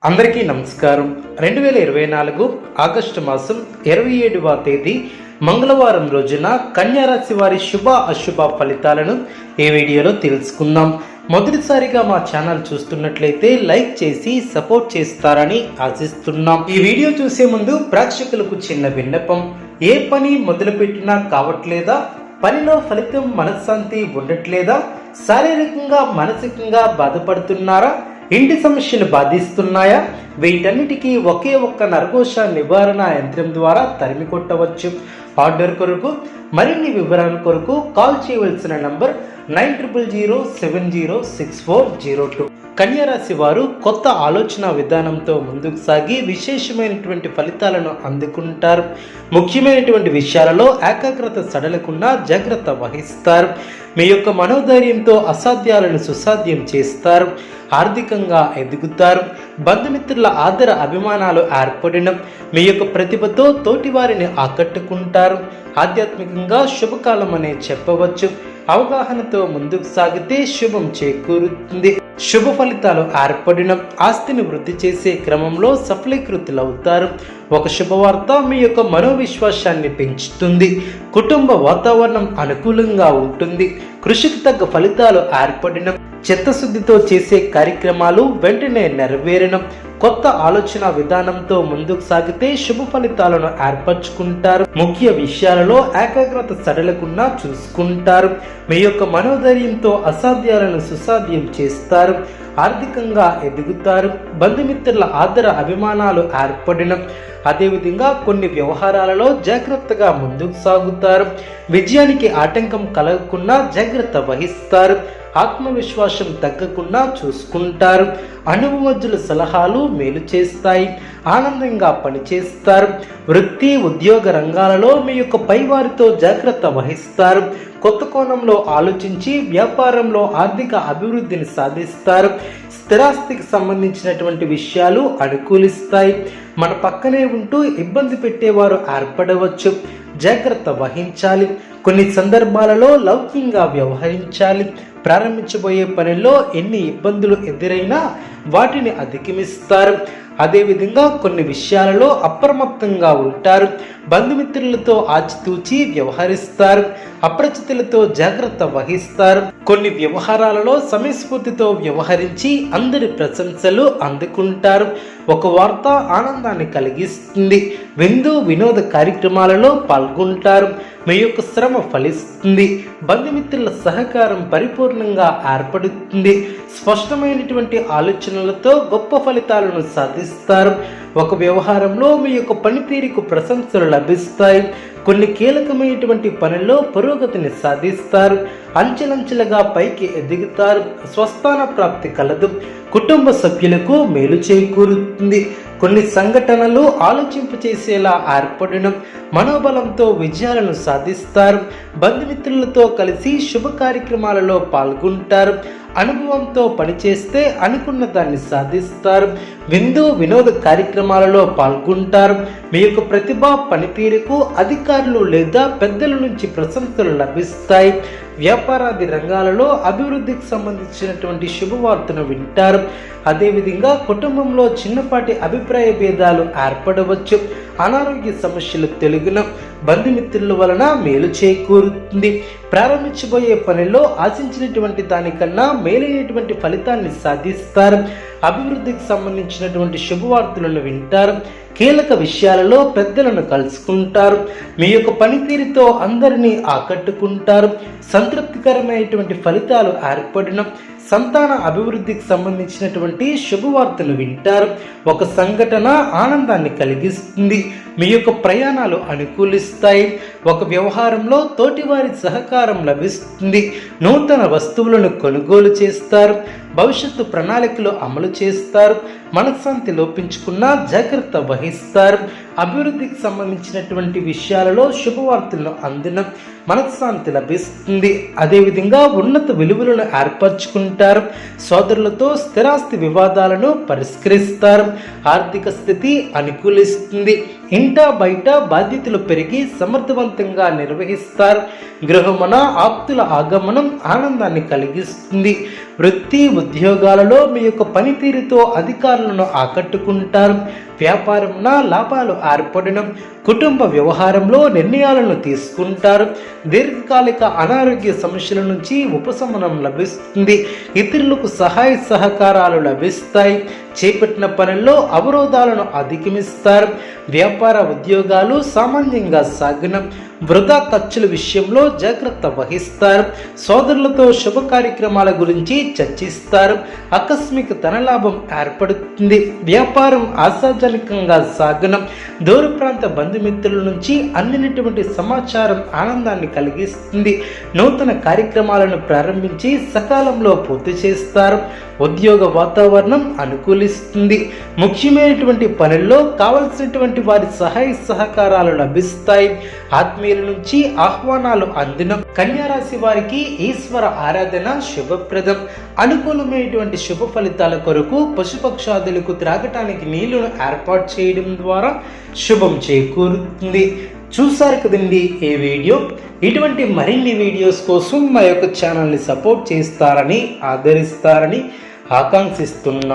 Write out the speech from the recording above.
అందరికీ నమస్కారం. 2024 ఆగస్టు మాసం 27వ తేదీ మంగళవారం రోజున కన్యా రాశి వారి శుభ అశుభ ఫలితాలను ఈ వీడియోలో తెలుసుకుందాం. మొదటిసారిగా మా ఛానల్ చూస్తున్నట్లయితే లైక్ చేసి సపోర్ట్ చేస్తారని ఆశిస్తున్నాం. ఈ వీడియో చూసే ముందు ప్రేక్షకులకు చిన్న విన్నపం. ఏ పని మొదలుపెట్టినా కావట్లేదా? పనిలో ఫలితం మనశ్శాంతి ఉండట్లేదా? శారీరకంగా మానసికంగా బాధపడుతున్నారా? ఇంటి సమస్యలు బాధిస్తున్నాయా? వీటన్నిటికీ ఒకే ఒక్క నరఘోష నివారణ యంత్రం ద్వారా తరిమి కొట్టవచ్చు. ఆర్డర్ కొరకు మరిన్ని వివరాల కొరకు కాల్ చేయవలసిన నంబర్ 9007064002. కన్యా రాశి వారు కొత్త ఆలోచన విధానంతో ముందుకు సాగి విశేషమైనటువంటి ఫలితాలను అందుకుంటారు. ముఖ్యమైనటువంటి విషయాలలో ఏకాగ్రత సడలకుండా జాగ్రత్త వహిస్తారు. మీ యొక్క మనోధైర్యంతో అసాధ్యాలను సుసాధ్యం చేస్తారు. ఆర్థికంగా ఎదుగుతారు. బంధుమిత్రుల ఆదర అభిమానాలు ఏర్పడిన మీ యొక్క ప్రతిభతో తోటి వారిని ఆకట్టుకుంటారు. ఆధ్యాత్మికంగా శుభకాలం అనే చెప్పవచ్చు. అవగాహనతో ముందుకు సాగితే శుభం చేకూరుతుంది. శుభ ఫలితాలు ఏర్పడిన ఆస్తిని వృద్ధి చేసే క్రమంలో సఫలీకృతులవుతారు. ఒక శుభవార్త మీ యొక్క మనోవిశ్వాసాన్ని పెంచుతుంది. కుటుంబ వాతావరణం అనుకూలంగా ఉంటుంది. కృషికి తగ్గ ఫలితాలు ఏర్పడిన చిత్తశుద్ధితో చేసే కార్యక్రమాలు వెంటనే నెరవేరిన కొత్త ఆలోచన విధానంతో ముందుకు సాగితే శుభ ఫలితాలను ఏర్పరచుకుంటారు. ముఖ్య విషయాలలో ఏకాగ్రత సడలకుండా చూసుకుంటారు. మీ యొక్క మనోధైర్యంతో అసాధ్యాలను సుసాధ్యం చేస్తారు. ఆర్థికంగా ఎదుగుతారు. బంధుమిత్రుల ఆదర అభిమానాలు ఏర్పడిన అదేవిధంగా కొన్ని వ్యవహారాలలో జాగ్రత్తగా ముందుకు సాగుతారు. విజయానికి ఆటంకం కలగకుండా జాగ్రత్త వహిస్తారు. ఆత్మవిశ్వాసం తగ్గకుండా చూసుకుంటారు. అనుభవజ్ఞుల సలహాలు మేలు చేస్తాయి. ఆనందంగా పనిచేస్తారు. వృత్తి ఉద్యోగ రంగాలలో మీ యొక్క పైవారితో జాగ్రత్త వహిస్తారు. కొత్త కోణంలో ఆలోచించి వ్యాపారంలో ఆర్థిక అభివృద్ధిని సాధిస్తారు. స్థిరాస్తికి సంబంధించినటువంటి విషయాలు అనుకూలిస్తాయి. మన పక్కనే ఉంటూ ఇబ్బంది పెట్టేవారు ఏర్పడవచ్చు. జాగ్రత్త వహించాలి. కొన్ని సందర్భాలలో లౌక్యంగా వ్యవహరించాలి. ప్రారంభించబోయే పనిలో ఎన్ని ఇబ్బందులు ఎదురైనా వాటిని అధిగమిస్తారు. అదేవిధంగా కొన్ని విషయాలలో అప్రమత్తంగా ఉంటారు. బంధుమిత్రులతో ఆచితూచి వ్యవహరిస్తారు. అప్రచితులతో జాగ్రత్త వహిస్తారు. కొన్ని వ్యవహారాలలో సమయస్ఫూర్తితో వ్యవహరించి అందరి ప్రశంసలు అందుకుంటారు. ఒక వార్త ఆనందాన్ని కలిగిస్తుంది. విందు వినోద కార్యక్రమాలలో పాల్గొంటారు. మీ యొక్క శ్రమ ఫలిస్తుంది. బంధుమిత్రుల సహకారం పరిపూర్ణంగా ఏర్పడుతుంది. స్పష్టమైనటువంటి ఆలోచనలతో గొప్ప ఫలితాలను సాధిస్తారు. ఒక వ్యవహారంలో మీ యొక్క పనితీరుకు ప్రశంసలు లభిస్తాయి. కొన్ని కీలకమైనటువంటి పనుల్లో పురోగతిని సాధిస్తారు. అంచెలంచెలుగా పైకి ఎదుగుతారు. స్వస్థాన ప్రాప్తి కలదు. కుటుంబ సభ్యులకు మేలు చేకూరుతుంది. కొన్ని సంఘటనలు ఆలోచింపచేసేలా ఏర్పడిన మనోబలంతో విజయాలను సాధిస్తారు. బంధుమిత్రులతో కలిసి శుభ కార్యక్రమాలలో పాల్గొంటారు. అనుభవంతో పనిచేస్తే అనుకున్న దాన్ని సాధిస్తారు. విందు వినోద కార్యక్రమాలలో పాల్గొంటారు. మీ యొక్క ప్రతిభ పనితీరుకు అధికారులు లేదా పెద్దల నుంచి ప్రశంసలు లభిస్తాయి. వ్యాపారాది రంగాలలో అభివృద్ధికి సంబంధించినటువంటి శుభవార్తను వింటారు. అదేవిధంగా కుటుంబంలో చిన్నపాటి అభిప్రాయ భేదాలు ఏర్పడవచ్చు. అనారోగ్య సమస్యలు తొలగిన బంధుమిత్రుల వలన మేలు చేకూరుతుంది. ప్రారంభించబోయే పనిలో ఆశించినటువంటి దానికన్నా మేలైనటువంటి ఫలితాన్ని సాధిస్తారు. అభివృద్ధికి సంబంధించినటువంటి శుభవార్తలను వింటారు. కీలక విషయాలలో పెద్దలను కలుసుకుంటారు. మీ యొక్క పనితీరుతో అందరినీ ఆకట్టుకుంటారు. సంతృప్తికరమైనటువంటి ఫలితాలు ఏర్పడిన సంతాన అభివృద్ధికి సంబంధించినటువంటి శుభవార్తలు వింటారు. ఒక సంఘటన ఆనందాన్ని కలిగిస్తుంది. మీ యొక్క ప్రయాణాలు అనుకూలిస్తాయి. ఒక వ్యవహారంలో తోటివారి సహకారం లభిస్తుంది. నూతన వస్తువులను కొనుగోలు చేస్తారు. భవిష్యత్తు ప్రణాళికలు అమలు చేస్తారు. మనశ్శాంతి లోపించుకున్న జాగ్రత్త వహిస్తారు. అభివృద్ధికి సంబంధించినటువంటి విషయాలలో శుభవార్తలను అందిన మనశ్శాంతి లభిస్తుంది. అదేవిధంగా ఉన్నత విలువలను ఏర్పరచుకుంటారు. సోదరులతో స్థిరాస్తి వివాదాలను పరిష్కరిస్తారు. ఆర్థిక స్థితి అనుకూలిస్తుంది. ఇంటా బయట బాధ్యతలు పెరిగి సమర్థవంతంగా నిర్వహిస్తారు. గృహమున ఆప్తుల ఆగమనం ఆనందాన్ని కలిగిస్తుంది. వృత్తి ఉద్యోగాలలో మీ యొక్క పనితీరుతో అధికారులను ఆకట్టుకుంటారు. వ్యాపారంలో లాభాలు ఏర్పడడం, కుటుంబ వ్యవహారంలో నిర్ణయాలను తీసుకుంటారు. దీర్ఘకాలిక అనారోగ్య సమస్యల నుంచి ఉపశమనం లభిస్తుంది. ఇతరులకు సహాయ సహకారాలు లభిస్తాయి. చేపట్టిన పనుల్లో అవరోధాలను అధిగమిస్తారు. వ్యాపార ఉద్యోగాలు సామాన్యంగా సాగిన వృధా ఖర్చుల విషయంలో జాగ్రత్త వహిస్తారు. సోదరులతో శుభ కార్యక్రమాల గురించి చర్చిస్తారు. ఆకస్మిక ధనలాభం ఏర్పడుతుంది. వ్యాపారం ఆశాజనకంగా సాగిన దూర ప్రాంత బంధుమిత్రుల నుంచి అందినటువంటి సమాచారం ఆనందాన్ని కలిగిస్తుంది. నూతన కార్యక్రమాలను ప్రారంభించి సకాలంలో పూర్తి చేస్తారు. ఉద్యోగ వాతావరణం అనుకూలిస్తుంది. ముఖ్యమైనటువంటి పనుల్లో కావలసినటువంటి వారి సహాయ సహకారాలు లభిస్తాయి. ఆత్మీయుల నుంచి ఆహ్వానాలు అందిన కన్యారాశి వారికి ఈశ్వర ఆరాధన శుభప్రదం. అనుకూలమైనటువంటి శుభ ఫలితాల కొరకు పశుపక్షాదులకు త్రాగటానికి నీళ్లను ఏర్పాటు చేయడం ద్వారా శుభం చేకూరుతుంది. చూసారు కదండి ఈ వీడియో. ఇటువంటి మరిన్ని వీడియోస్ కోసం మా యొక్క ఛానల్ని సపోర్ట్ చేస్తారని ఆదరిస్తారని ఆకాంక్షిస్తున్నా.